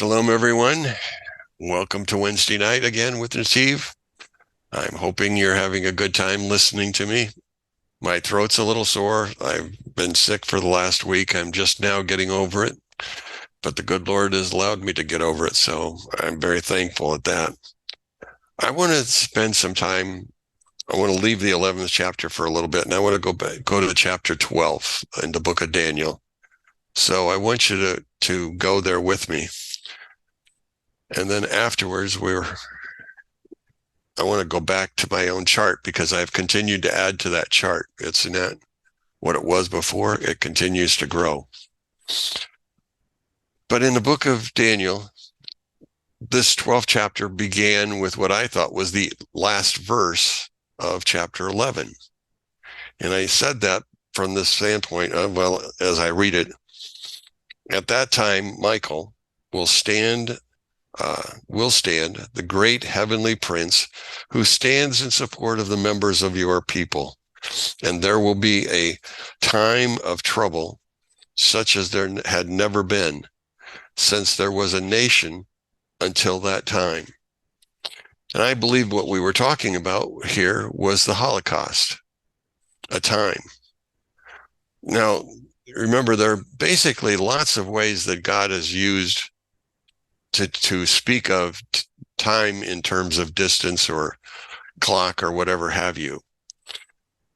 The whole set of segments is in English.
Shalom, everyone. Welcome to Wednesday night again with NETIV. I'm hoping you're having a good time listening to me. My throat's a little sore. I've been sick for the last week. I'm just now getting over it, but the good Lord has allowed me to get over it, so I'm very thankful at that. I want to spend some time. I want to leave the 11th chapter for a little bit, and I want to go to chapter 12 in the book of Daniel. So I want you to go there with me. And then afterwards, I want to go back to my own chart because I've continued to add to that chart. It's not what it was before. It continues to grow. But in the book of Daniel, this 12th chapter began with what I thought was the last verse of chapter 11. And I said that from the standpoint of, well, as I read it, at that time, Michael will stand, the great heavenly prince who stands in support of the members of your people. And there will be a time of trouble such as there had never been since there was a nation until that time. And I believe what we were talking about here was the Holocaust, a time. Now, remember, there are basically lots of ways that God has used to speak of time in terms of distance or clock or whatever have you.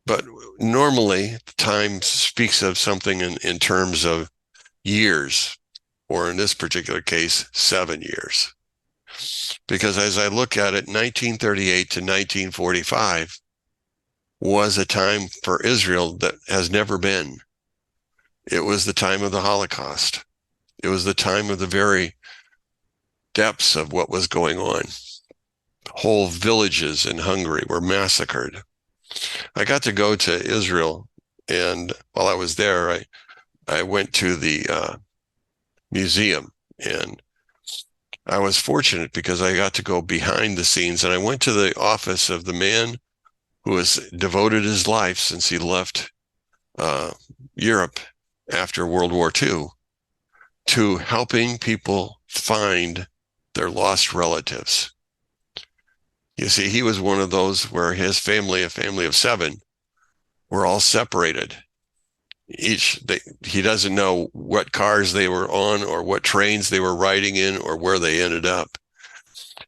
But normally, time speaks of something in terms of years, or in this particular case, 7 years. Because as I look at it, 1938 to 1945 was a time for Israel that has never been. It was the time of the Holocaust. It was the time of the very depths of what was going on. Whole villages in Hungary were massacred. I got to go to Israel, and while I was there, I went to the museum, and I was fortunate because I got to go behind the scenes, and I went to the office of the man who has devoted his life since he left Europe after World War II to helping people find their lost relatives. You see, he was one of those where his family, a family of 7, were all separated. He doesn't know what cars they were on or what trains they were riding in or where they ended up.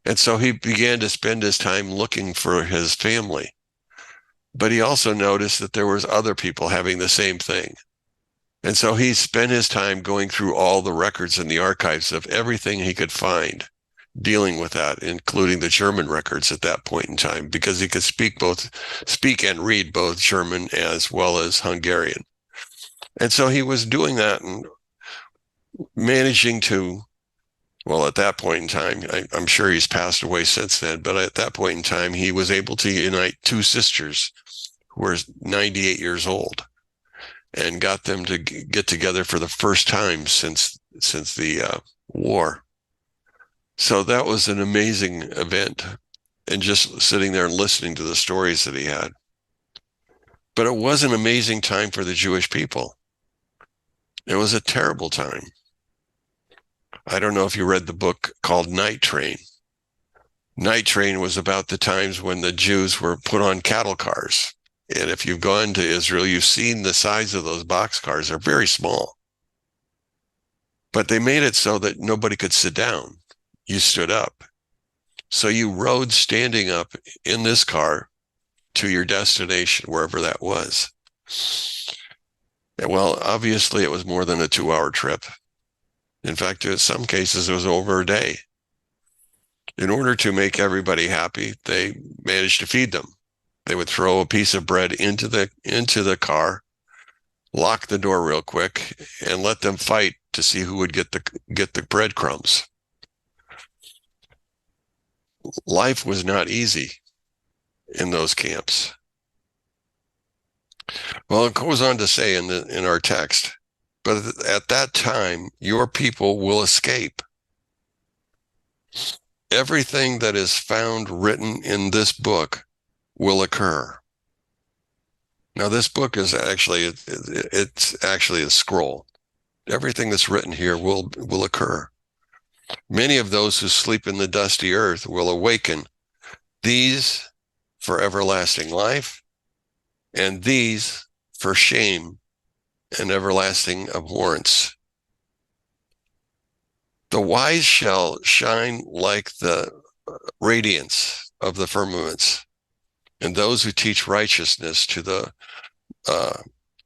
And so he began to spend his time looking for his family. But he also noticed that there was other people having the same thing. And so he spent his time going through all the records in the archives of everything he could find, dealing with that, including the German records at that point in time, because he could speak and read both German as well as Hungarian. And so he was doing that and managing to, well, at that point in time, I'm sure he's passed away since then, but at that point in time, he was able to unite 2 sisters who were 98 years old and got them to get together for the first time since the war. So that was an amazing event, and just sitting there and listening to the stories that he had. But it was an amazing time for the Jewish people. It was a terrible time. I don't know if you read the book called Night Train. Night Train was about the times when the Jews were put on cattle cars. And if you've gone to Israel, you've seen the size of those boxcars. They're very small. But they made it so that nobody could sit down. You stood up. So you rode standing up in this car to your destination, wherever that was. And well, obviously it was more than a 2-hour trip. In fact, in some cases, it was over a day. In order to make everybody happy, they managed to feed them. They would throw a piece of bread into the car, lock the door real quick, and let them fight to see who would get the breadcrumbs. Life was not easy in those camps. Well, it goes on to say in our text, but at that time, your people will escape. Everything that is found written in this book will occur. Now, this book is it's actually a scroll. Everything that's written here will occur. Many of those who sleep in the dusty earth will awaken, these for everlasting life, and these for shame and everlasting abhorrence. The wise shall shine like the radiance of the firmaments, and those who teach righteousness to the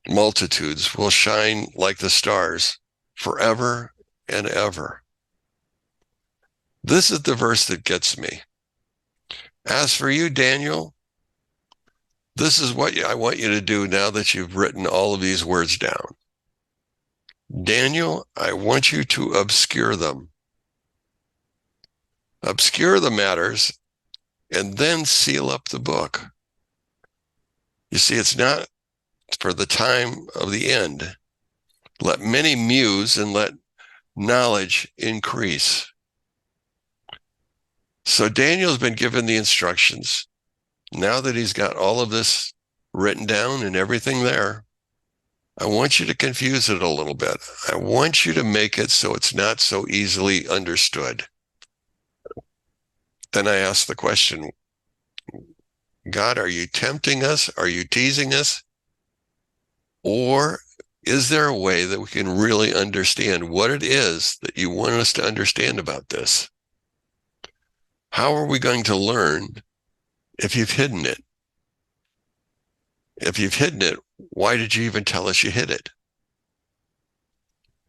multitudes will shine like the stars forever and ever. This is the verse that gets me. As for you, Daniel, this is what I want you to do now that you've written all of these words down. Daniel, I want you to obscure them. Obscure the matters and then seal up the book. You see, it's not for the time of the end. Let many muse and let knowledge increase. So Daniel's been given the instructions. Now that he's got all of this written down and everything there, I want you to confuse it a little bit. I want you to make it so it's not so easily understood. Then I ask the question, God, are you tempting us? Are you teasing us? Or is there a way that we can really understand what it is that you want us to understand about this? How are we going to learn if you've hidden it? If you've hidden it, why did you even tell us you hid it?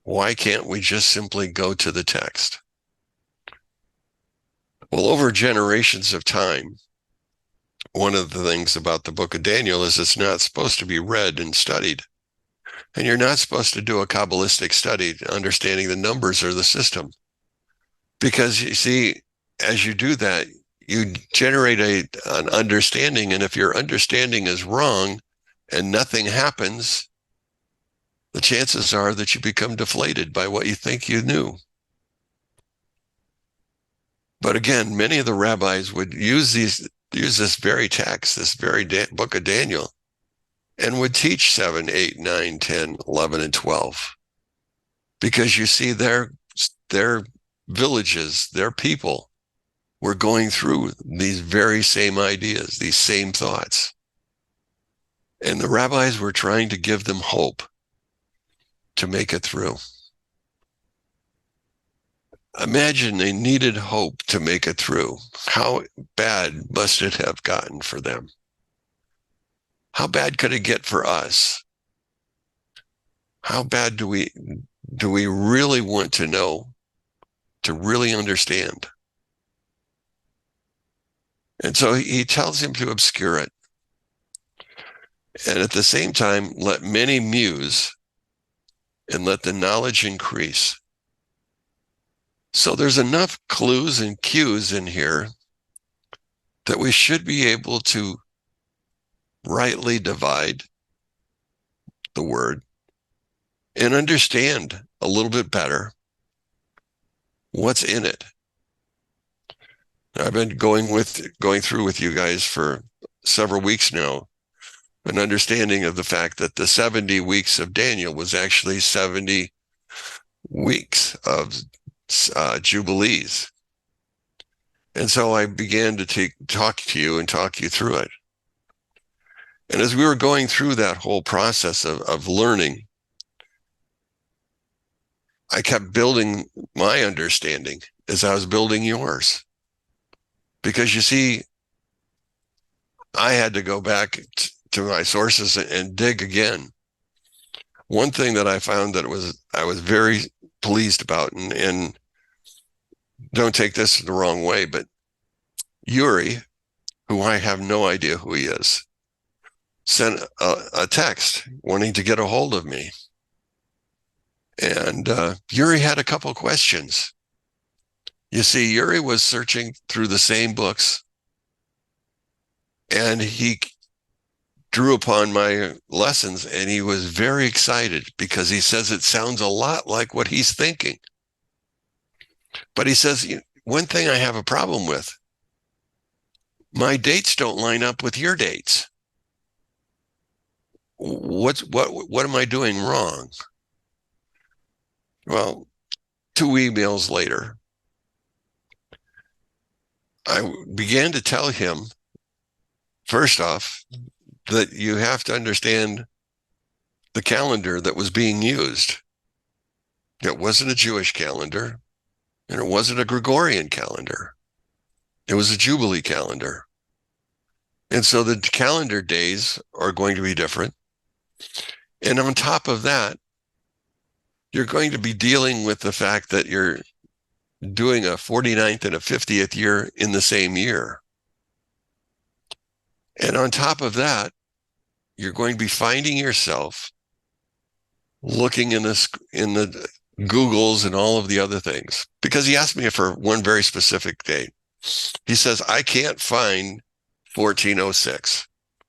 Why can't we just simply go to the text? Well, over generations of time, one of the things about the book of Daniel is it's not supposed to be read and studied. And you're not supposed to do a Kabbalistic study understanding the numbers or the system. Because you see, as you do that, you generate an understanding. And if your understanding is wrong and nothing happens, the chances are that you become deflated by what you think you knew. But again, many of the rabbis would use this very text, this very book of Daniel, and would teach 7, 8, 9, 10, 11, and 12. Because you see, their villages, their people were going through these very same ideas, these same thoughts. And the rabbis were trying to give them hope to make it through. Imagine they needed hope to make it through. How bad must it have gotten for them? How bad could it get for us? How bad do we really want to know, to really understand? And so he tells him to obscure it. And at the same time, let many muse and let the knowledge increase. So there's enough clues and cues in here that we should be able to rightly divide the word and understand a little bit better what's in it. I've been going through with you guys for several weeks now, an understanding of the fact that the 70 weeks of Daniel was actually 70 weeks of Jubilees. And so I began to talk to you and talk you through it. And as we were going through that whole process of learning, I kept building my understanding as I was building yours. Because you see, I had to go back to my sources and dig again. One thing that I found that I was very pleased about, and don't take this the wrong way, but Yuri, who I have no idea who he is, sent a text wanting to get a hold of me. And Yuri had a couple questions. You see, Yuri was searching through the same books, and he drew upon my lessons, and he was very excited because he says it sounds a lot like what he's thinking. But he says, one thing I have a problem with, my dates don't line up with your dates. What am I doing wrong? Well, 2 emails later, I began to tell him, first off, that you have to understand the calendar that was being used. It wasn't a Jewish calendar, and it wasn't a Gregorian calendar. It was a Jubilee calendar. And so the calendar days are going to be different. And on top of that, you're going to be dealing with the fact that you're doing a 49th and a 50th year in the same year. And on top of that, you're going to be finding yourself looking in the Googles and all of the other things, because he asked me for one very specific date. He says, I can't find 1406.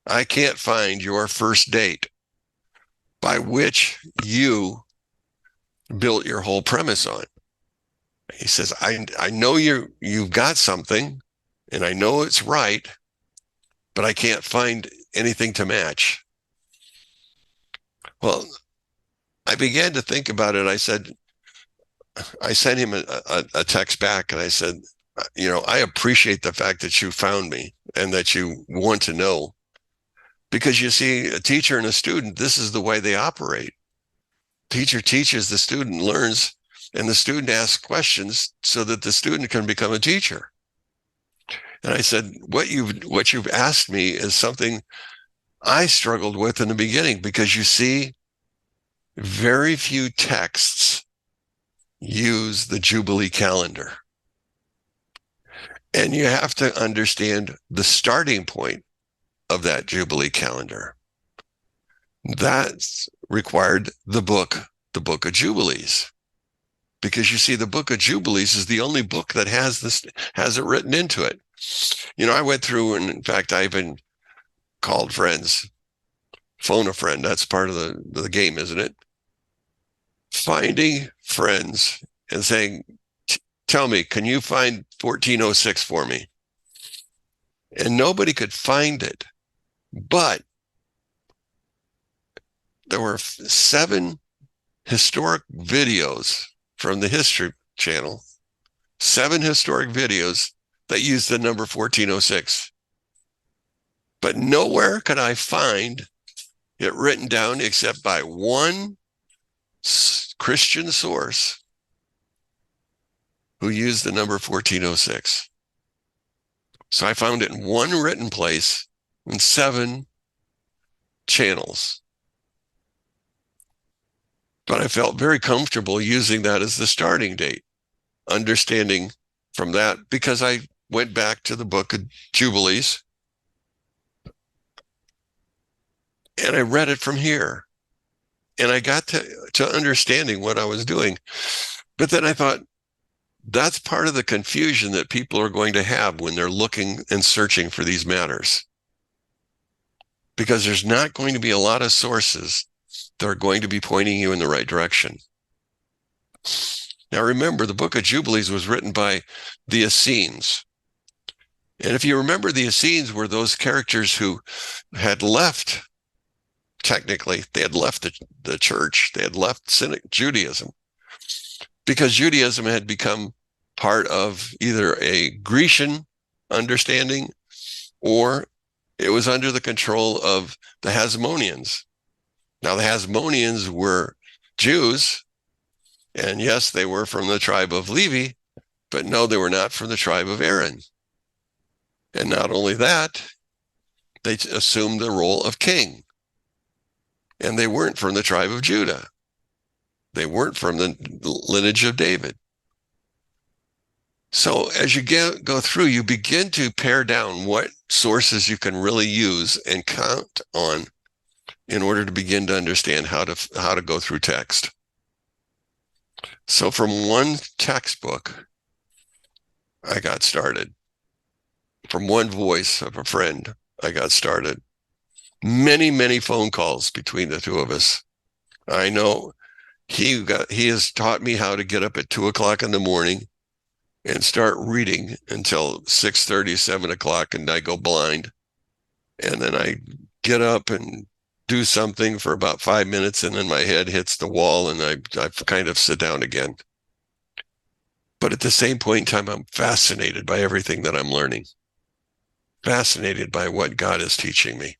I can't find your first date by which you built your whole premise on. He says, I know you've got something, and I know it's right, but I can't find anything to match. Well, I began to think about it. I sent him a text back, and I said, I appreciate the fact that you found me and that you want to know, because you see, a teacher and a student, this is the way they operate. Teacher teaches, the student learns, and the student asks questions so that the student can become a teacher. And I said, what you've asked me is something I struggled with in the beginning, because you see, very few texts use the Jubilee calendar. And you have to understand the starting point of that Jubilee calendar. That's required the book of Jubilees. Because you see, the book of Jubilees is the only book that has it written into it. I went through, and in fact, I even called friends, phone a friend. That's part of the game, isn't it? Finding friends and saying, tell me, can you find 1406 for me? And nobody could find it. But there were 7 historic videos from the History Channel, 7 historic videos that used the number 1406. But nowhere could I find it written down except by one Christian source who used the number 1406. So I found it in one written place in 7 channels. But I felt very comfortable using that as the starting date, understanding from that, because I went back to the book of Jubilees and I read it from here. And I got to understanding what I was doing. But then I thought, that's part of the confusion that people are going to have when they're looking and searching for these matters. Because there's not going to be a lot of sources that are going to be pointing you in the right direction. Now remember, the book of Jubilees was written by the Essenes. And if you remember, the Essenes were those characters who had left, technically, they had left the church, they had left Judaism, because Judaism had become part of either a Grecian understanding or it was under the control of the Hasmoneans. Now, the Hasmoneans were Jews, and yes, they were from the tribe of Levi, but no, they were not from the tribe of Aaron. And not only that, they assumed the role of king. And they weren't from the tribe of Judah. They weren't from the lineage of David. So as you go through, you begin to pare down what sources you can really use and count on in order to begin to understand how to go through text. So from one textbook, I got started. From one voice of a friend, I got started. Many, many phone calls between the two of us. I know he has taught me how to get up at 2:00 in the morning and start reading until 6:30, 7:00, and I go blind. And then I get up and do something for about 5 minutes, and then my head hits the wall and I kind of sit down again. But at the same point in time, I'm fascinated by everything that I'm learning, fascinated by what God is teaching me.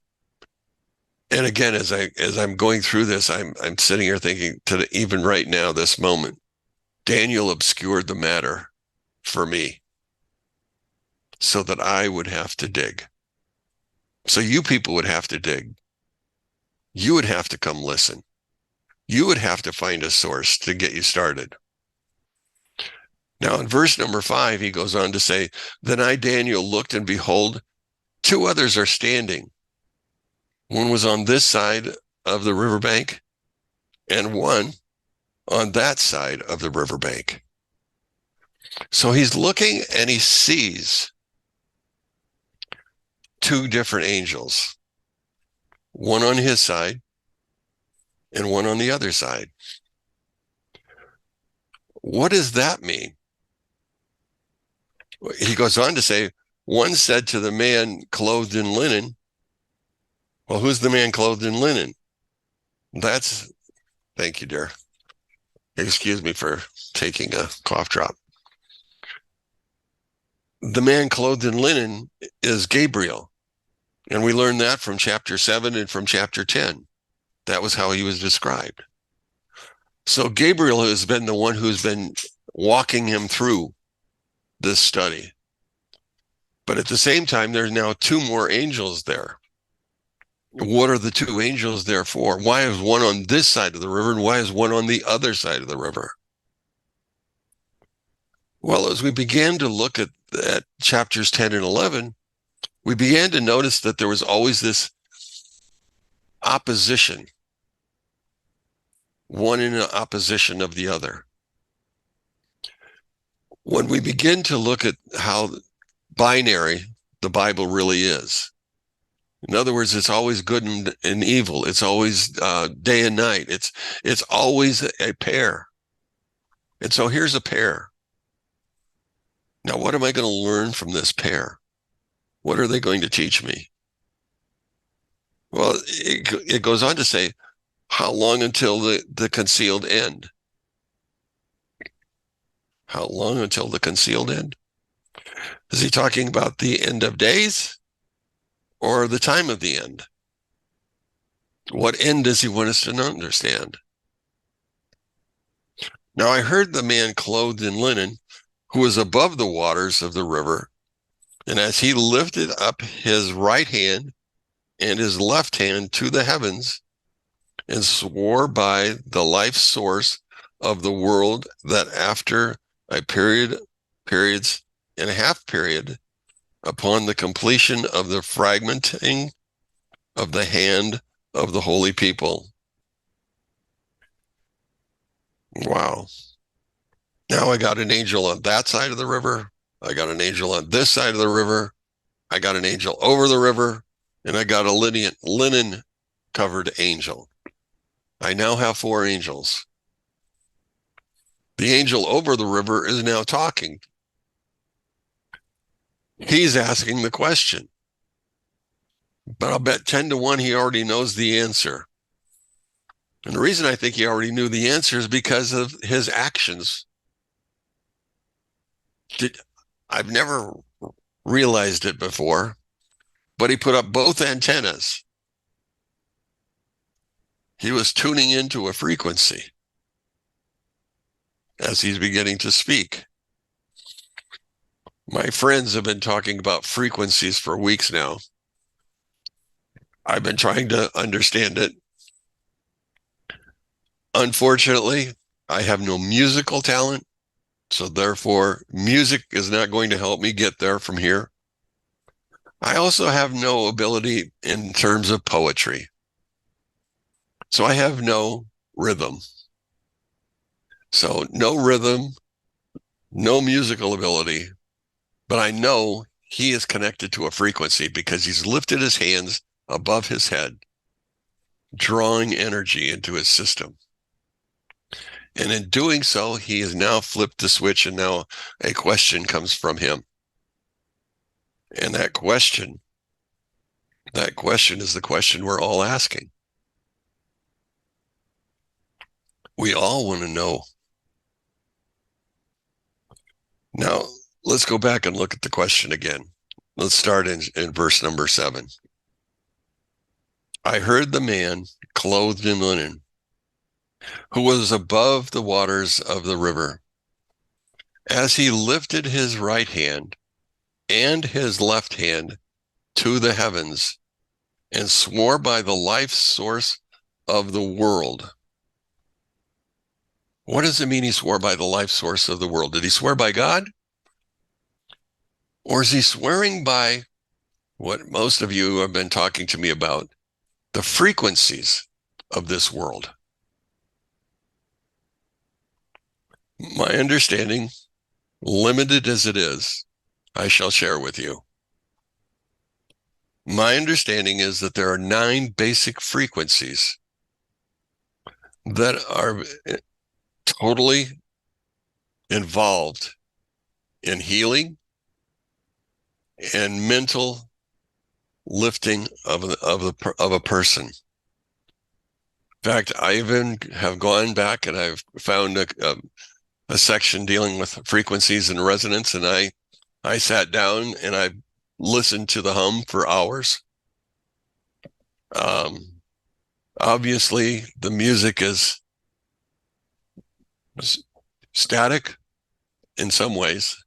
And again, as I'm going through this, I'm sitting here thinking, even right now, this moment, Daniel obscured the matter for me so that I would have to dig. So you people would have to dig. You would have to come listen. You would have to find a source to get you started. Now, in verse number 5, he goes on to say, then I, Daniel, looked, and behold, two others are standing. One was on this side of the riverbank, and one on that side of the riverbank. So he's looking and he sees two different angels, one on his side and one on the other side. What does that mean? He goes on to say, one said to the man clothed in linen, well, who's the man clothed in linen? Thank you, dear. Excuse me for taking a cough drop. The man clothed in linen is Gabriel. And we learned that from chapter 7 and from chapter 10. That was how he was described. So Gabriel has been the one who's been walking him through this study. But at the same time, there's now two more angels there. What are the two angels there for? Why is one on this side of the river and why is one on the other side of the river? Well, as we began to look at chapters 10 and 11, we began to notice that there was always this opposition, one in opposition of the other. When we begin to look at how binary the Bible really is, in other words, it's always good and evil. It's always day and night. It's always a pair. And so here's a pair. Now, what am I going to learn from this pair? What are they going to teach me? Well, it goes on to say, how long until the concealed end? How long until the concealed end? Is he talking about the end of days or the time of the end? What end does he want us to understand? Now I heard the man clothed in linen, who was above the waters of the river, and as he lifted up his right hand and his left hand to the heavens, and swore by the life source of the world that after a periods and a half period, upon the completion of the fragmenting of the hand of the holy people. Wow. Now I got an angel on that side of the river. I got an angel on this side of the river. I got an angel over the river, and I got a linen covered angel. I now have 4 angels. The angel over the river is now talking. He's asking the question, but I'll bet 10 to 1 he already knows the answer. And the reason I think he already knew the answer is because of his actions. I've never realized it before, but he put up both antennas. He was tuning into a frequency as he's beginning to speak. My friends have been talking about frequencies for weeks now. I've been trying to understand it. Unfortunately, I have no musical talent, so therefore music is not going to help me get there from here. I also have no ability in terms of poetry. So I have no rhythm. So no rhythm, no musical ability, but I know he is connected to a frequency because he's lifted his hands above his head, drawing energy into his system. And in doing so, he has now flipped the switch, and now a question comes from him. And that question is the question we're all asking. We all want to know, Now, let's go back and look at the question again. Let's start in verse number 7. I heard the man clothed in linen, who was above the waters of the river, as he lifted his right hand and his left hand to the heavens and swore by the life source of the world. What does it mean he swore by the life source of the world? Did he swear by God? Or is he swearing by what most of you have been talking to me about, the frequencies of this world? My understanding, limited as it is, I shall share with you. My understanding is that there are 9 basic frequencies that are totally involved in healing and mental lifting of a person. In fact, I even have gone back and I've found a section dealing with frequencies and resonance, and I sat down and I listened to the hum for hours. Obviously, the music is static in some ways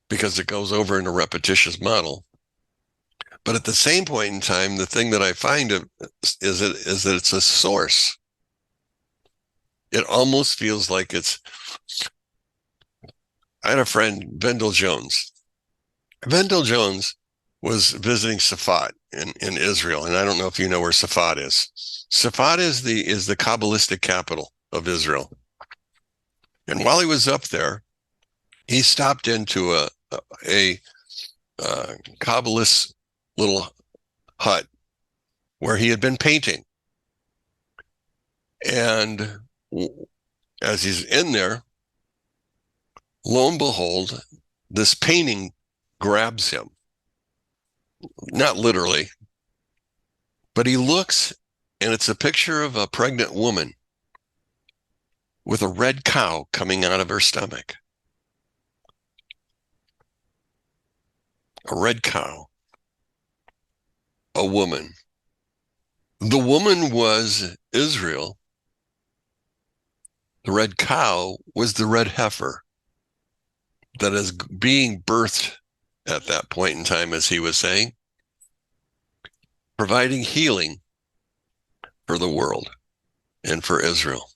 because it goes over in a repetitious model. But at the same point in time, the thing that I find is that it's a source. It almost feels like it's. I had a friend, Vendel Jones. Vendel Jones was visiting Safat in Israel, and I don't know if you know where Safat is. Safat is the Kabbalistic capital of Israel. And while he was up there, he stopped into a Kabbalist little hut where he had been painting. And as he's in there, lo and behold, this painting grabs him. Not literally, but he looks, and it's a picture of a pregnant woman with a red cow coming out of her stomach. A red cow. A woman. The woman was Israel. The red cow was the red heifer that is being birthed at that point in time, as he was saying, providing healing for the world and for Israel.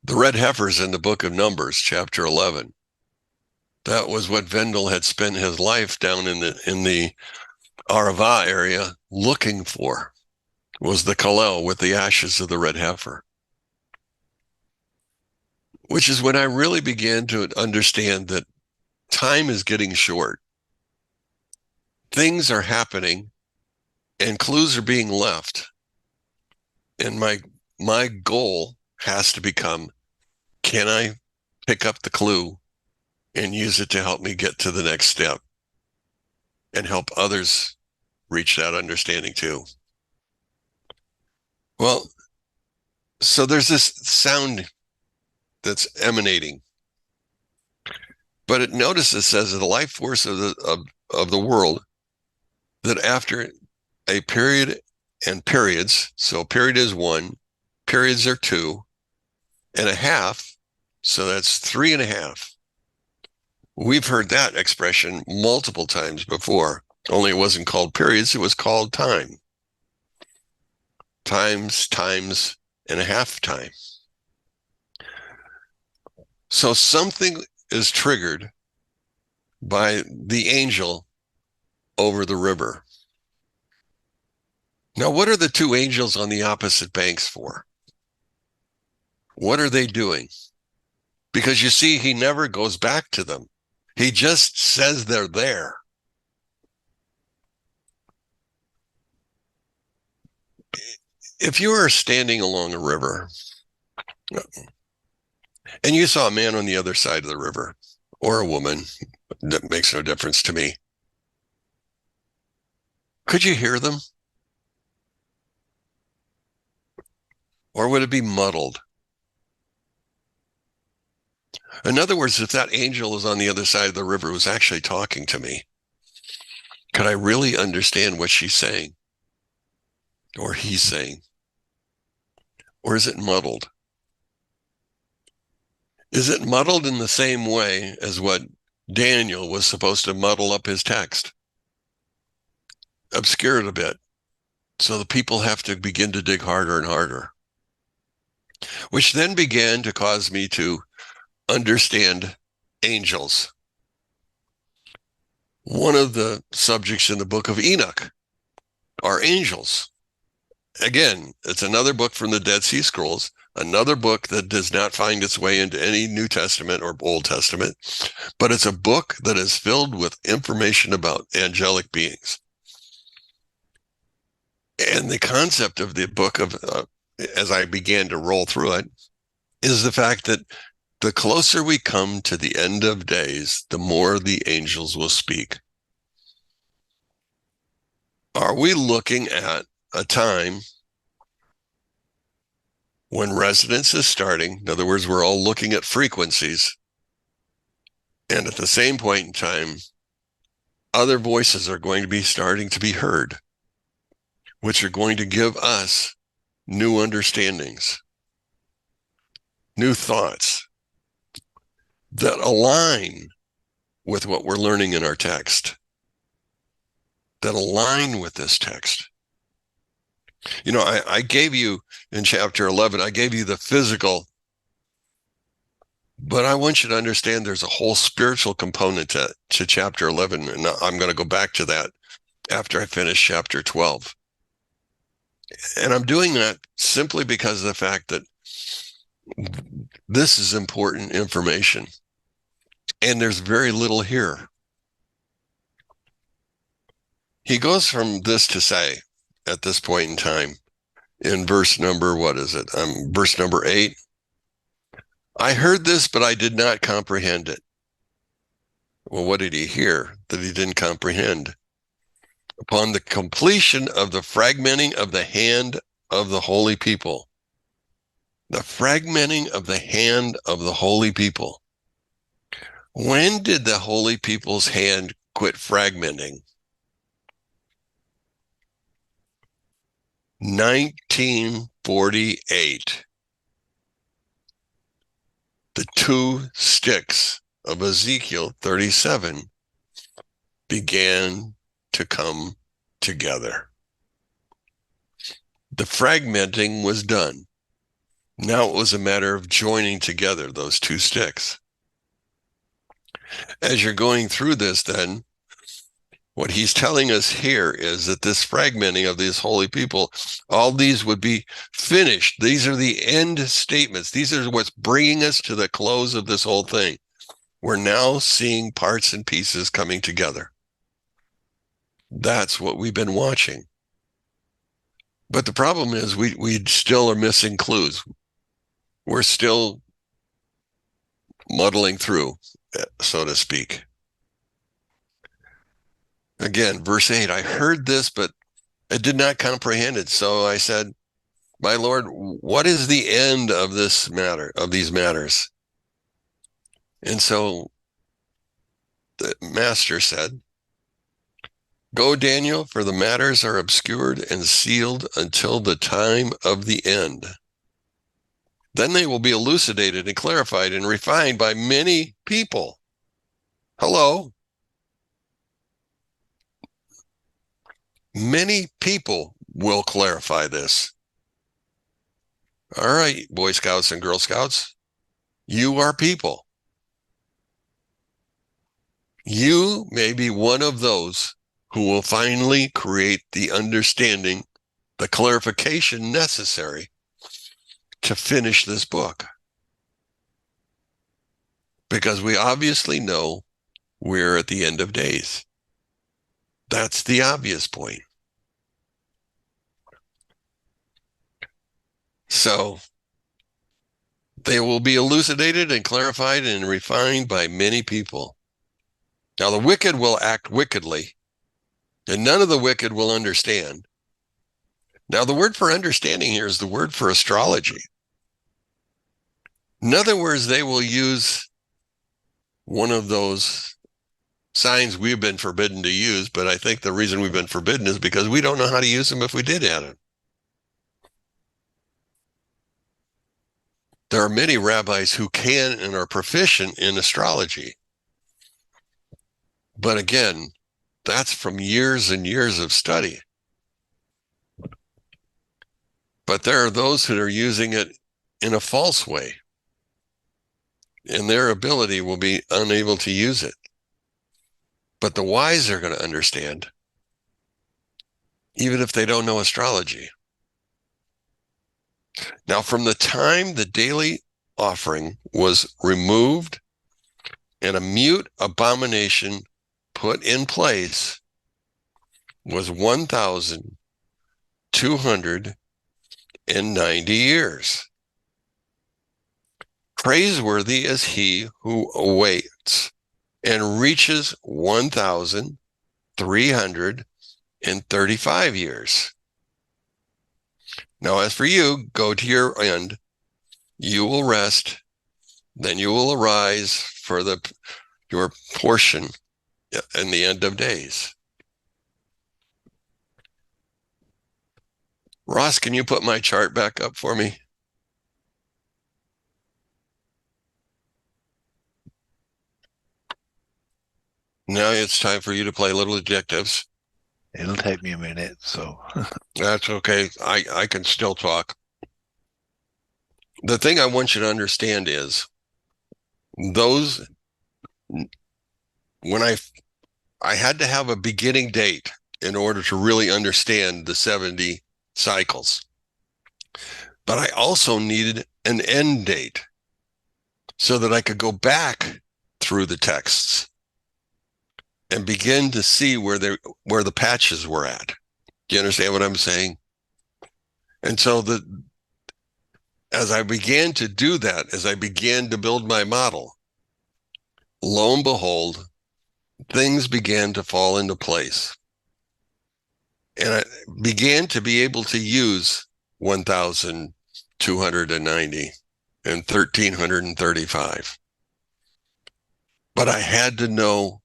The red heifer's in the book of Numbers, chapter 11. That was what Vendel had spent his life down in the Arava area looking for, was the Kalel with the ashes of the red heifer. Which is when I really began to understand that time is getting short. Things are happening and clues are being left. And my goal has to become, can I pick up the clue and use it to help me get to the next step and help others reach that understanding too? Well, so there's this sound that's emanating, but notice it says the life force of the world, that after a period and periods, so period is 1, periods are 2.5, so that's 3.5. We've heard that expression multiple times before, only it wasn't called periods, it was called time. Times, and a half time. So something is triggered by the angel over the river. Now, what are the 2 angels on the opposite banks for? What are they doing? Because you see, he never goes back to them. He just says they're there. If you were standing along a river and you saw a man on the other side of the river, or a woman, that makes no difference to me, could you hear them? Or would it be muddled? In other words, if that angel is on the other side of the river who's actually talking to me, could I really understand what she's saying or he's saying? Or is it muddled? Is it muddled in the same way as what Daniel was supposed to muddle up his text? Obscure it a bit. So the people have to begin to dig harder and harder, which then began to cause me to understand angels. One of the subjects in the book of Enoch are angels. Again, it's another book from the Dead Sea Scrolls, another book that does not find its way into any New Testament or Old Testament, but it's a book that is filled with information about angelic beings. And the concept of the book as I began to roll through it, is the fact that the closer we come to the end of days, the more the angels will speak. Are we looking at a time when resonance is starting? In other words, we're all looking at frequencies. And at the same point in time, other voices are going to be starting to be heard, which are going to give us new understandings, new thoughts that align with what we're learning in our text, that align with this text. You know, I gave you in chapter 11, I gave you the physical, but I want you to understand there's a whole spiritual component to chapter 11, and I'm going to go back to that after I finish chapter 12. And I'm doing that simply because of the fact that this is important information, and there's very little here. He goes from this to say, at this point in time, in verse number, verse number 8, I heard this, but I did not comprehend it. Well, what did he hear that he didn't comprehend? Upon the completion of the fragmenting of the hand of the holy people. The fragmenting of the hand of the holy people. When did the holy people's hand quit fragmenting? 1948. The two sticks of Ezekiel 37 began to come together. The fragmenting was done. Now it was a matter of joining together those two sticks. As you're going through this, then, what he's telling us here is that this fragmenting of these holy people, all these would be finished. These are the end statements. These are what's bringing us to the close of this whole thing. We're now seeing parts and pieces coming together. That's what we've been watching. But the problem is we still are missing clues. We're still muddling through, so to speak. Again, verse 8, I heard this, but I did not comprehend it. So I said, my Lord, what is the end of this matter, of these matters? And so the master said, go, Daniel, for the matters are obscured and sealed until the time of the end. Then they will be elucidated and clarified and refined by many people. Hello. Many people will clarify this. All right, Boy Scouts and Girl Scouts, you are people. You may be one of those who will finally create the understanding, the clarification necessary to finish this book. Because we obviously know we're at the end of days. That's the obvious point. So they will be elucidated and clarified and refined by many people. Now the wicked will act wickedly, and none of the wicked will understand. Now the word for understanding here is the word for astrology. In other words, they will use one of those signs we've been forbidden to use, but I think the reason we've been forbidden is because we don't know how to use them if we did have it. There are many rabbis who can and are proficient in astrology. But again, that's from years and years of study. But there are those that are using it in a false way, and their ability will be unable to use it. But the wise are going to understand, even if they don't know astrology. Now, from the time the daily offering was removed and a mute abomination put in place was 1,290 years. Praiseworthy is he who awaits and reaches 1,335 years. Now, as for you, go to your end. You will rest, then you will arise for your portion in the end of days. Ross, can you put my chart back up for me? Now it's time for you to play little adjectives. It'll take me a minute, so. That's okay. I can still talk. The thing I want you to understand is those, when I had to have a beginning date in order to really understand the 70 cycles. But I also needed an end date so that I could go back through the texts and begin to see where the patches were at. Do you understand what I'm saying? And so as I began to do that, as I began to build my model, lo and behold, things began to fall into place. And I began to be able to use 1,290 and 1,335. But I had to know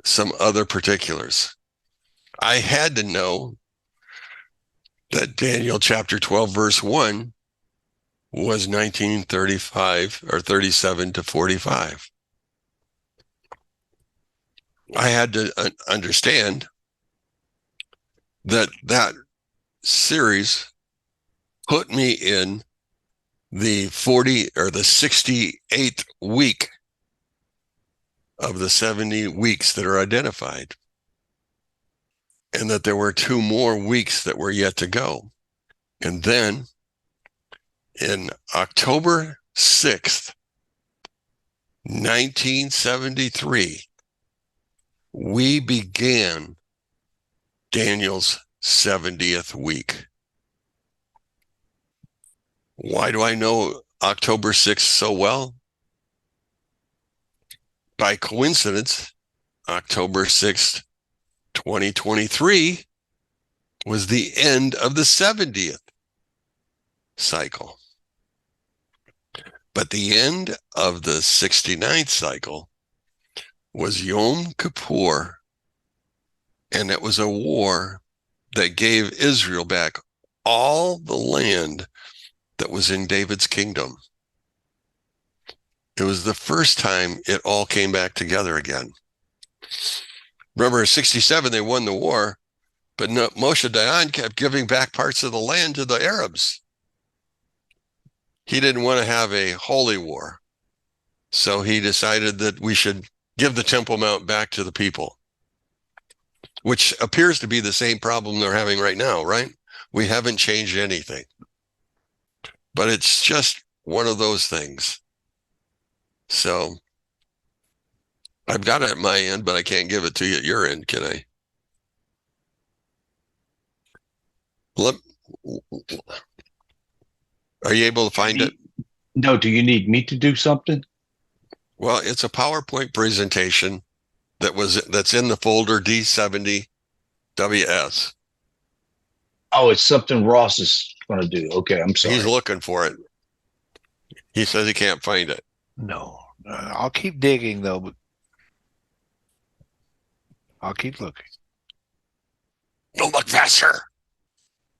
some other particulars. I had to know that Daniel chapter 12, verse 1 was 1935 or 37 to 45. I had to understand that series put me in the 40 or the 68th week of the 70 weeks that are identified, and that there were 2 more weeks that were yet to go. And then in October 6th, 1973, we began Daniel's 70th week. Why do I know October 6th so well? By coincidence, October 6th, 2023 was the end of the 70th cycle. But the end of the 69th cycle was Yom Kippur, and it was a war that gave Israel back all the land that was in David's kingdom. It was the first time it all came back together again. Remember, in 67, they won the war, but Moshe Dayan kept giving back parts of the land to the Arabs. He didn't want to have a holy war, so he decided that we should give the Temple Mount back to the people, which appears to be the same problem they're having right now, right? We haven't changed anything. But it's just one of those things. So I've got it at my end, but I can't give it to you at your end, can I? Are you able to find it? No, do you need me to do something? Well, it's a PowerPoint presentation that's in the folder D70WS. Oh, it's something Ross is going to do. Okay, I'm sorry. He's looking for it. He says he can't find it. No. I'll keep digging though, but I'll keep looking. Don't look faster.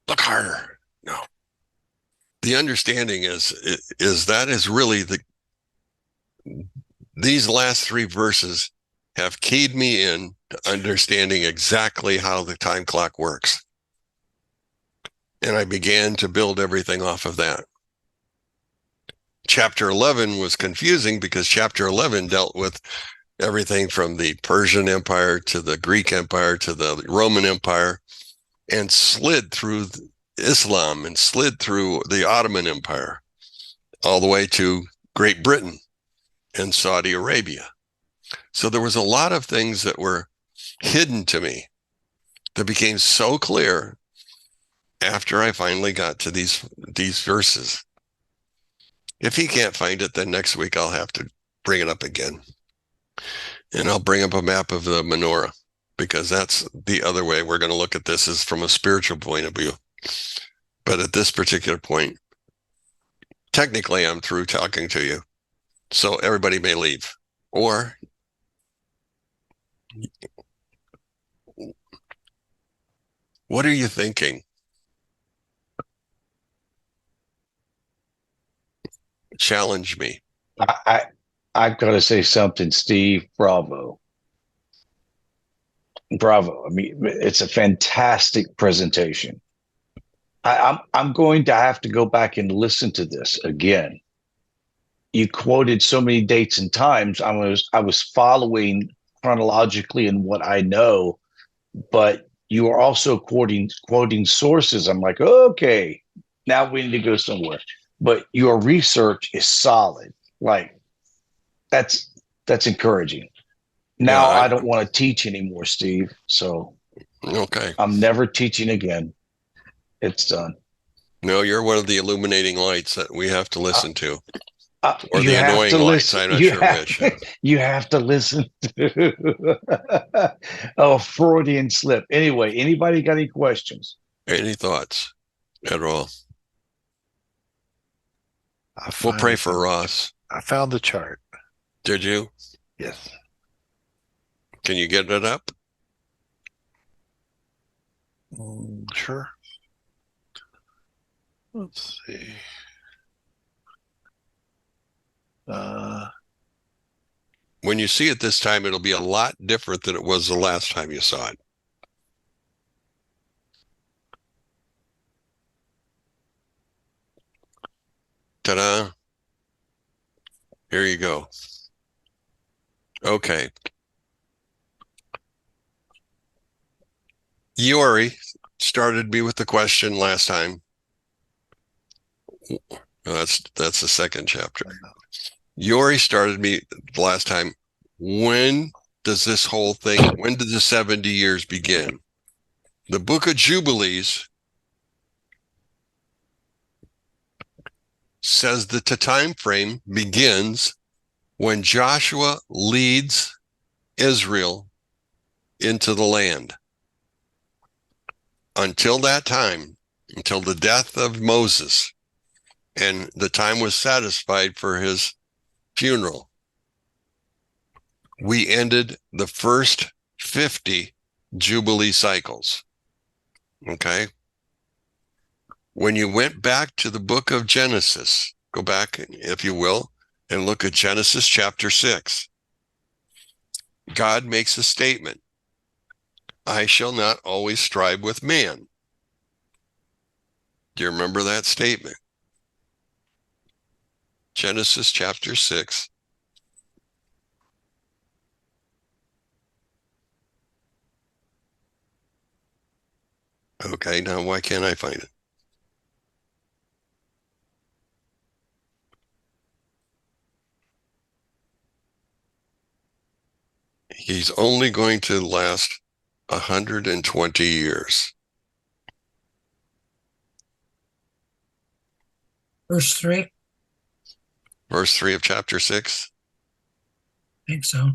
Look harder. No. The understanding is that is really these last three verses have keyed me in to understanding exactly how the time clock works. And I began to build everything off of that. Chapter 11 was confusing because chapter 11 dealt with everything from the Persian Empire to the Greek Empire to the Roman Empire, and slid through Islam and slid through the Ottoman Empire all the way to Great Britain and Saudi Arabia. So there was a lot of things that were hidden to me that became so clear after I finally got to these verses. If he can't find it, then next week I'll have to bring it up again. And I'll bring up a map of the menorah, because that's the other way we're going to look at this, is from a spiritual point of view. But at this particular point, technically I'm through talking to you. So everybody may leave. Or what are you thinking? Challenge me. I've got to say something, Steve. Bravo. Bravo. I mean, it's a fantastic presentation. I'm going to have to go back and listen to this again. You quoted so many dates and times. I was following chronologically in what I know, but you are also quoting sources. I'm like, okay, now we need to go somewhere. But your research is solid. Like that's encouraging. Yeah, Now I don't want to teach anymore, Steve. So okay. I'm never teaching again. It's done. No, you're one of the illuminating lights that we have to Uh, listen to, or you the have annoying to lights. listen. I'm not sure which. You have to listen to a Freudian slip. Anyway, anybody got any questions? Any thoughts at all? I We'll pray finally for found Ross. I found the chart. Did you? Yes. Can you get it up? Sure. Let's see. When you see it this time, it'll be a lot different than it was the last time you saw it. Ta-da. Here you go. Okay. Yori started me with the question last time. That's the second chapter. Yori started me last time. When does this whole thing, when did the 70 years begin? The book of Jubilees says that the time frame begins when Joshua leads Israel into the land. Until that time, until the death of Moses, and the time was satisfied for his funeral, we ended the first 50 Jubilee cycles. Okay? When you went back to the book of Genesis, go back, if you will, and look at Genesis chapter 6. God makes a statement. I shall not always strive with man. Do you remember that statement? Genesis chapter 6. Okay, now why can't I find it? He's only going to last 120 years. Verse 3. Verse 3 of chapter 6. I think so.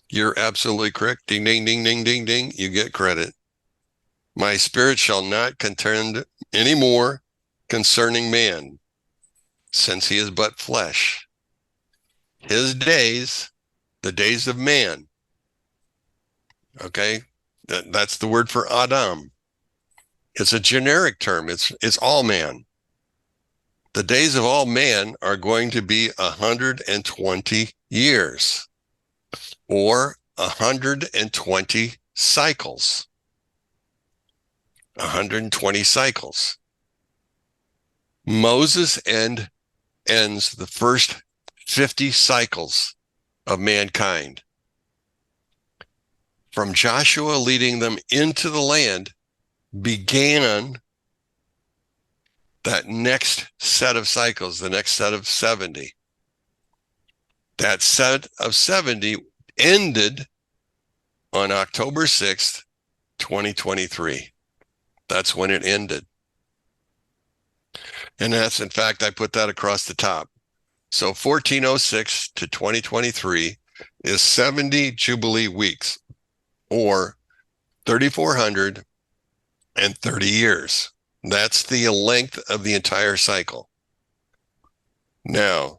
You're absolutely correct. Ding, ding, ding, ding, ding, ding. You get credit. My spirit shall not contend any more concerning man, since he is but flesh. his days, the days of man. Okay, that's the word for Adam. It's a generic term. It's all man. The days of all man are going to be 120 years, or 120 cycles. 120 cycles. Moses ends the first 50 cycles of mankind. From Joshua leading them into the land began that next set of cycles, the next set of 70. That set of 70 ended on October 6th, 2023. That's when it ended. And that's, in fact, I put that across the top. So 1406 to 2023 is 70 Jubilee weeks, or 3,430 years. That's the length of the entire cycle. Now,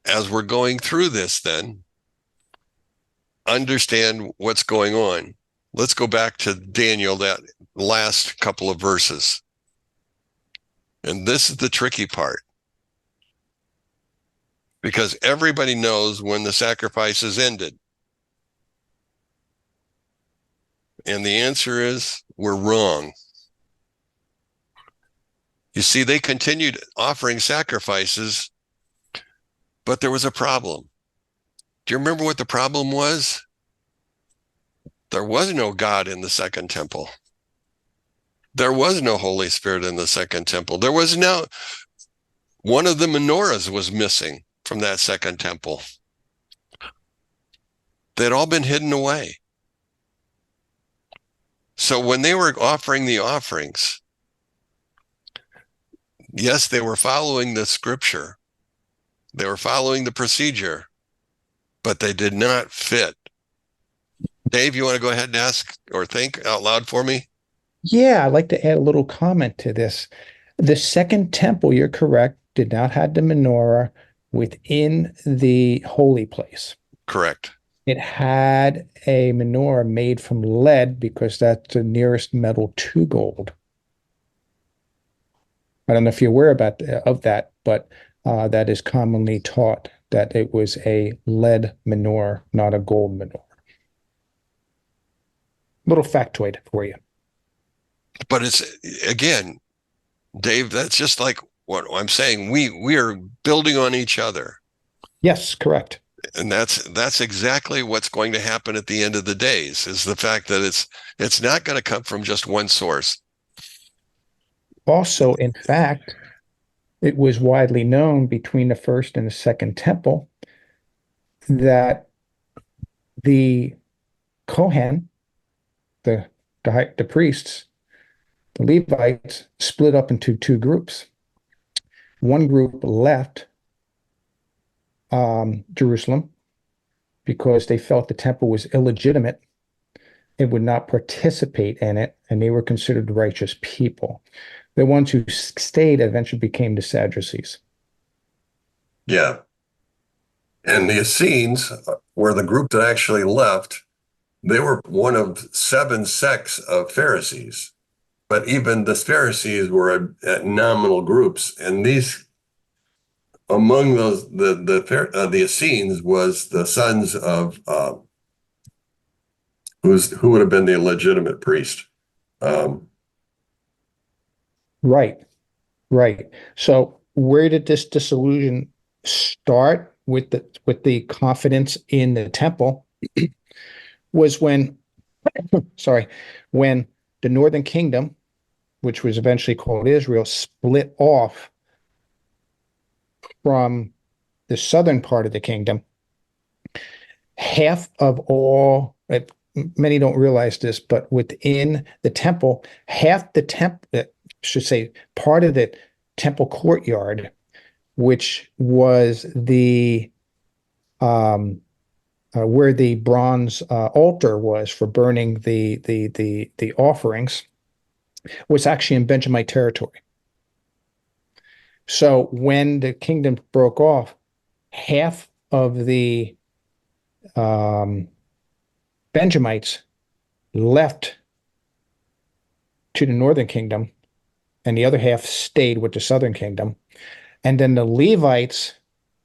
as we're going through this, then, understand what's going on. Let's go back to Daniel, that last couple of verses. And this is the tricky part, because everybody knows when the sacrifices ended. And the answer is, we're wrong. You see, they continued offering sacrifices, but there was a problem. Do you remember what the problem was? There was no God in the second temple. There was no Holy Spirit in the second temple. There was no, one of the menorahs was missing from that second temple. They'd all been hidden away. So when they were offering the offerings, yes, they were following the scripture. They were following the procedure, but they did not fit. Dave, you want to go ahead and ask or think out loud for me? Yeah, I'd like to add a little comment to this. The second temple, you're correct, did not have the menorah within the holy place. Correct. It had a menorah made from lead because that's the nearest metal to gold. I don't know if you're aware of that, but that is commonly taught that it was a lead menorah, not a gold menorah. Little factoid for you. But it's, again, Dave, that's just like what I'm saying. We are building on each other. Yes, correct. And that's exactly what's going to happen at the end of the days, is the fact that it's not going to come from just one source. Also, in fact, it was widely known between the first and the second temple that the Kohen, the priests, the Levites, split up into two groups. One group left Jerusalem because they felt the temple was illegitimate and would not participate in it, and they were considered righteous people. The ones who stayed eventually became the Sadducees. Yeah. And the Essenes were the group that actually left. They were one of 7 sects of Pharisees. But even the Pharisees were at nominal groups. And these, among those, the Essenes was the sons of who would have been the legitimate priest. Right. So where did this disillusion start with the confidence in the temple was when when the Northern Kingdom, which was eventually called Israel, split off from the southern part of the kingdom. Half of all, many don't realize this, but within the temple, half the temple, should say part of the temple courtyard, which was the where the bronze altar was for burning the offerings, was actually in Benjamite territory. So when the kingdom broke off, half of the Benjamites left to the northern kingdom, and the other half stayed with the southern kingdom. And then the Levites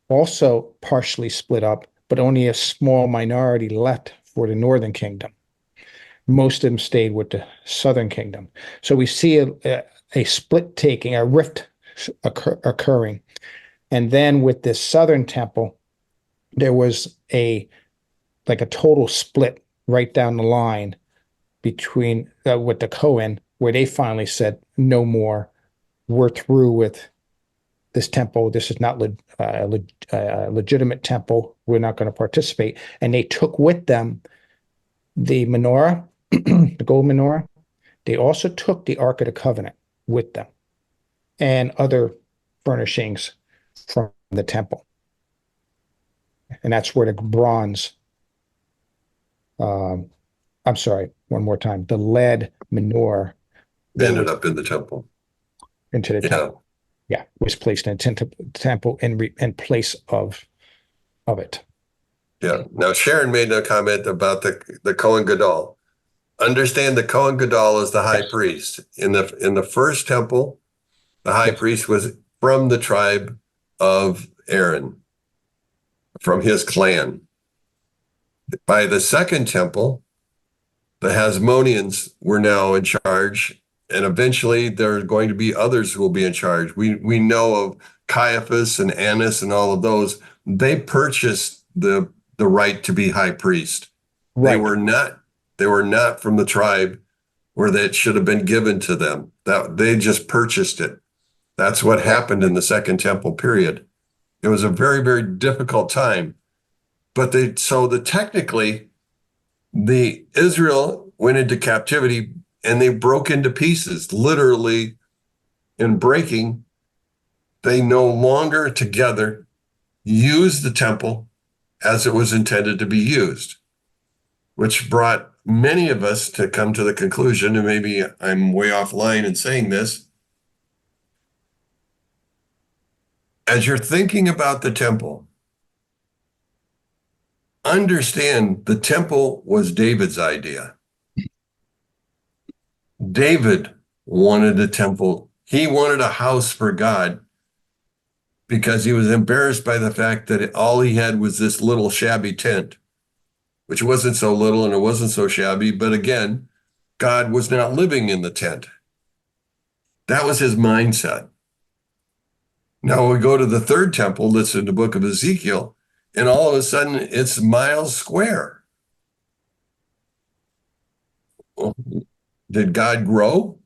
also partially split up, but only a small minority left for the northern kingdom. Most of them stayed with the southern kingdom. So we see a split taking, a rift occurring. And then with this southern temple, there was a total split right down the line between with the Cohen, where they finally said, no more. We're through with this temple. This is not a legitimate temple. We're not going to participate. And they took with them the menorah, the gold menorah. They also took the Ark of the Covenant with them and other furnishings from the temple. And that's where the bronze, I'm sorry, one more time, the lead menorah Ended up in the temple. into the temple. Yeah, was placed in a temple in place of it. Yeah. Now Sharon made a comment about the Kohen Gadol. Understand the Kohen Gadol is the high priest. In the first temple, the high priest was from the tribe of Aaron, from his clan. By the second temple, the Hasmoneans were now in charge, and eventually there are going to be others who will be in charge. We know of Caiaphas and Annas and all of those. They purchased the right to be high priest. Right. They were not from the tribe where that should have been given to them. That they just purchased it. That's what happened in the Second Temple period. It was a very, very difficult time. But technically, the Israel went into captivity and they broke into pieces, literally in breaking. They no longer together used the temple as it was intended to be used, which brought many of us to come to the conclusion, and maybe I'm way offline in saying this, as you're thinking about the temple, understand the temple was David's idea. David wanted a temple. He wanted a house for God because he was embarrassed by the fact that all he had was this little shabby tent, which wasn't so little and it wasn't so shabby. But again, God was not living in the tent. That was his mindset. Now we go to the third temple that's in the book of Ezekiel, and all of a sudden it's miles square. Well, did God grow?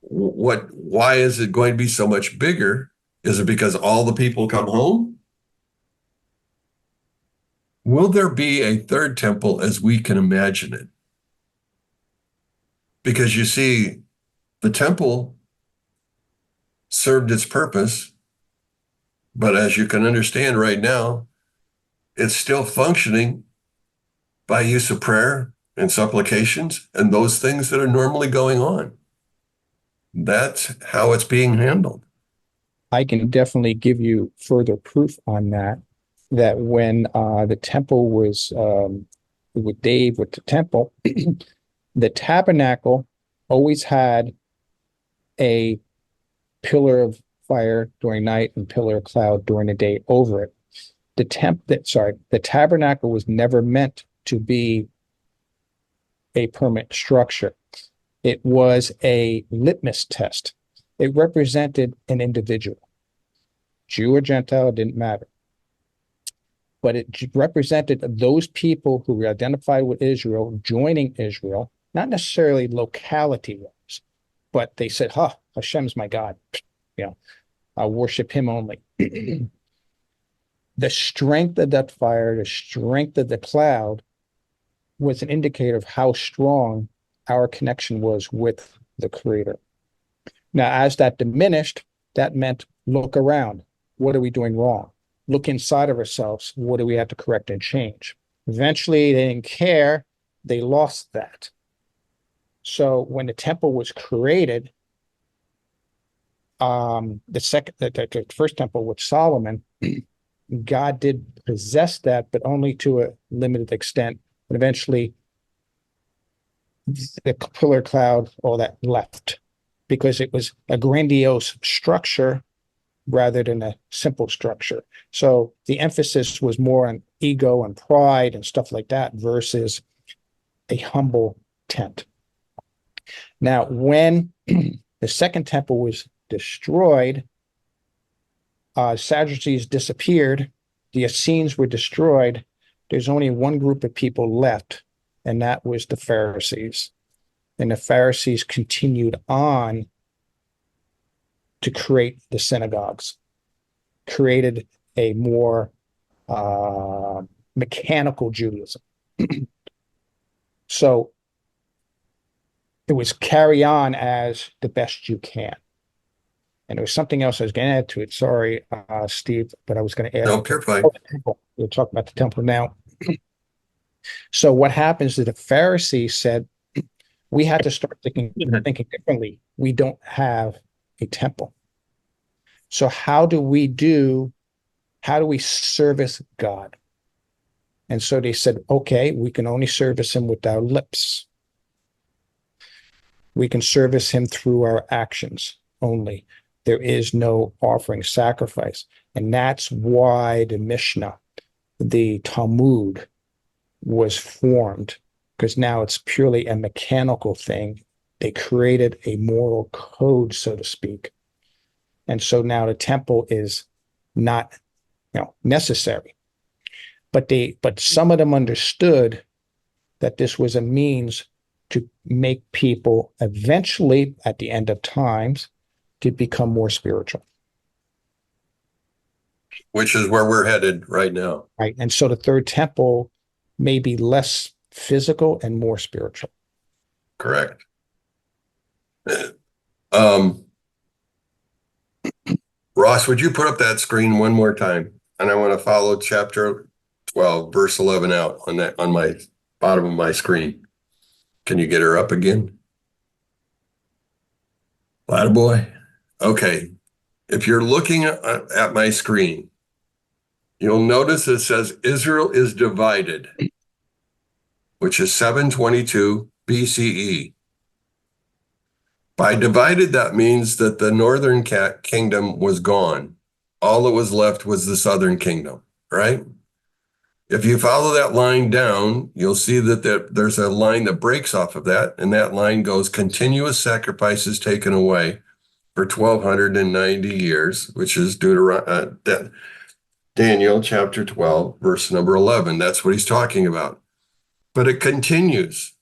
Why is it going to be so much bigger? Is it because all the people come home? Will there be a third temple as we can imagine it? Because you see, the temple served its purpose, but as you can understand right now, it's still functioning by use of prayer and supplications and those things that are normally going on. That's how it's being handled. I can definitely give you further proof on that when the temple was with Dave with the temple, the tabernacle always had a pillar of fire during night and pillar of cloud during the day over it. The tabernacle was never meant to be a permanent structure. It was a litmus test. It represented an individual. Jew or Gentile, didn't matter. But it represented those people who were identified with Israel, joining Israel, not necessarily locality-wise, but they said, Hashem's my God. I'll worship him only. The strength of that fire, the strength of the cloud was an indicator of how strong our connection was with the Creator. Now, as that diminished, that meant look around. What are we doing wrong? Look inside of ourselves. What do we have to correct and change? Eventually, they didn't care. They lost that. So when the temple was created, the first temple with Solomon, God did possess that, but only to a limited extent. And eventually, the pillar cloud, all that left, because it was a grandiose structure rather than a simple structure. So the emphasis was more on ego and pride and stuff like that versus a humble tent. Now, when the second temple was destroyed, Sadducees disappeared, the Essenes were destroyed. There's only one group of people left, and that was the Pharisees. And the Pharisees continued on to create the synagogues, created a more mechanical Judaism. So it was carry on as the best you can. And there was something else I was going to add to it. Sorry, Steve, but I was going to add. No, you're fine. We'll talk about the temple now. So what happens is the Pharisees said, we had to start thinking differently. We don't have a temple. So how do we service God? And so they said, okay, we can only service him with our lips. We can service him through our actions only. There is no offering sacrifice. And that's why the Mishnah, the Talmud, was formed, because now it's purely a mechanical thing. They created a moral code, so to speak. And so now the temple is not, necessary. But some of them understood that this was a means to make people eventually, at the end of times, to become more spiritual. Which is where we're headed right now. Right. And so the third temple may be less physical and more spiritual. Correct. Ross, would you put up that screen one more time? And I want to follow chapter 12, verse 11 out on my bottom of my screen. Can you get her up again? Boy. Okay. If you're looking at my screen, you'll notice it says Israel is divided, which is 722 BCE. By divided, that means that the northern kingdom was gone. All that was left was the southern kingdom, right? If you follow that line down, you'll see that there's a line that breaks off of that, and that line goes continuous sacrifices taken away for 1,290 years, which is Daniel chapter 12, verse number 11. That's what he's talking about. But it continues.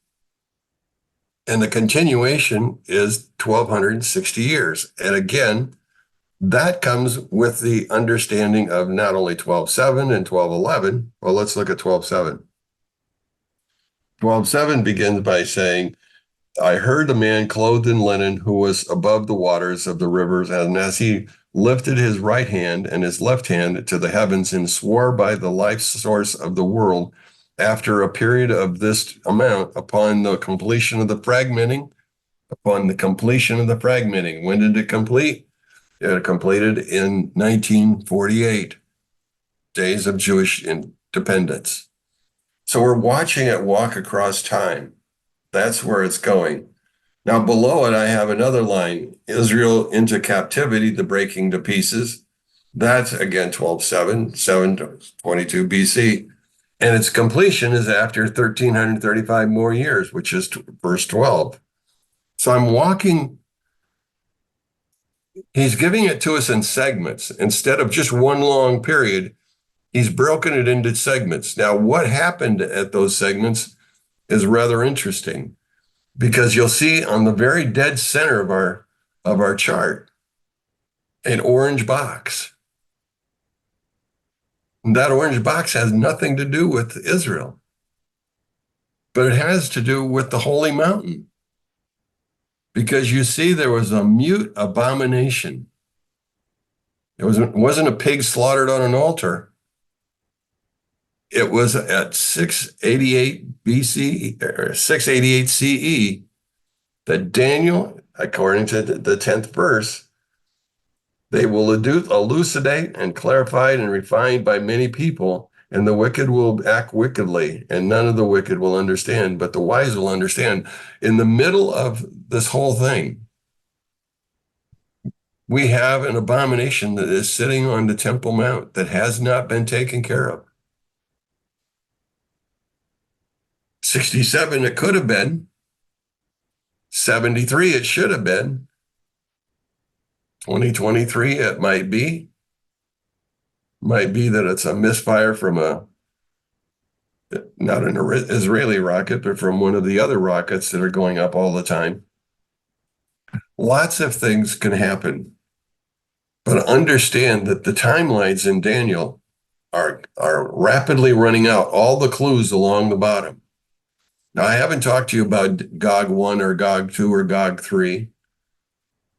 And the continuation is 1,260 years. And again, that comes with the understanding of not only 12:7 and 12:11. Well, let's look at 12:7. 12:7 begins by saying, I heard a man clothed in linen who was above the waters of the rivers, and as he lifted his right hand and his left hand to the heavens and swore by the life source of the world, after a period of this amount, upon the completion of the fragmenting, when did it complete? It completed in 1948, days of Jewish independence. So we're watching it walk across time. That's where it's going. Now below it, I have another line, Israel into captivity, the breaking to pieces. That's again 12:7, 722 BC. And its completion is after 1,335 more years, which is verse 12. So I'm walking, he's giving it to us in segments. Instead of just one long period, he's broken it into segments. Now, what happened at those segments is rather interesting, because you'll see on the very dead center of our chart an orange box. And that orange box has nothing to do with Israel, but it has to do with the holy mountain. Because you see, there was a mute abomination. It wasn't a pig slaughtered on an altar. It was at 688 BC, or 688 CE, that Daniel, according to the 10th verse, They will elucidate and clarified and refined by many people, and the wicked will act wickedly, and none of the wicked will understand, but the wise will understand. In the middle of this whole thing, we have an abomination that is sitting on the Temple Mount that has not been taken care of. 67, it could have been. 73, it should have been. 2023, it might be. Might be that it's a misfire from not an Israeli rocket, but from one of the other rockets that are going up all the time. Lots of things can happen. But understand that the timelines in Daniel are rapidly running out, all the clues along the bottom. Now, I haven't talked to you about Gog 1 or Gog 2 or Gog 3,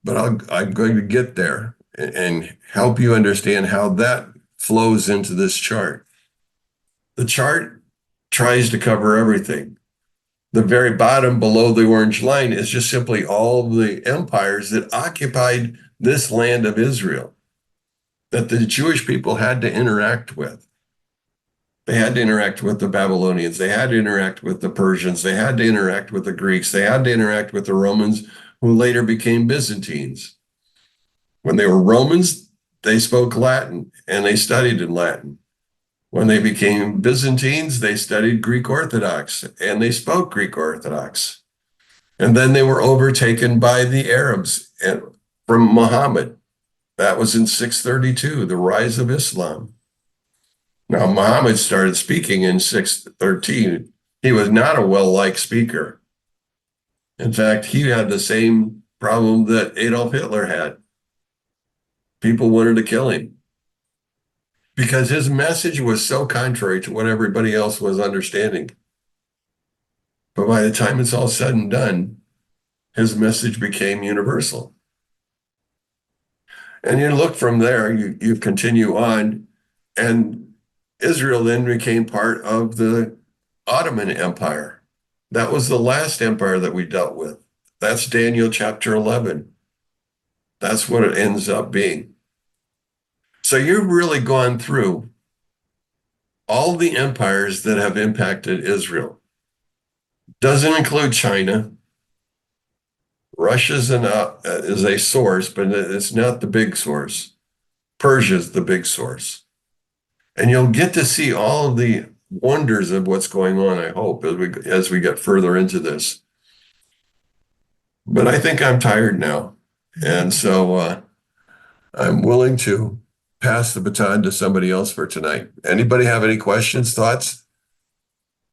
but I'm going to get there and help you understand how that flows into this chart. The chart tries to cover everything. The very bottom below the orange line is just simply all the empires that occupied this land of Israel that the Jewish people had to interact with. They had to interact with the Babylonians. They had to interact with the Persians. They had to interact with the Greeks. They had to interact with the Romans, who later became Byzantines. When they were Romans, they spoke Latin and they studied in Latin. When they became Byzantines, they studied Greek Orthodox and they spoke Greek Orthodox. And then they were overtaken by the Arabs from Muhammad. That was in 632, the rise of Islam. Now, Muhammad started speaking in 613. He was not a well-liked speaker. In fact, he had the same problem that Adolf Hitler had. People wanted to kill him because his message was so contrary to what everybody else was understanding. But by the time it's all said and done, his message became universal. And you look from there, you continue on, and Israel then became part of the Ottoman Empire. That was the last empire that we dealt with. That's Daniel chapter 11. That's what it ends up being. So you've really gone through all the empires that have impacted Israel. Doesn't include China. Russia is a source, but it's not the big source. Persia is the big source. And you'll get to see all of the wonders of what's going on, I hope, as we get further into this. But I think I'm tired now. And so I'm willing to pass the baton to somebody else for tonight. Anybody have any questions, thoughts?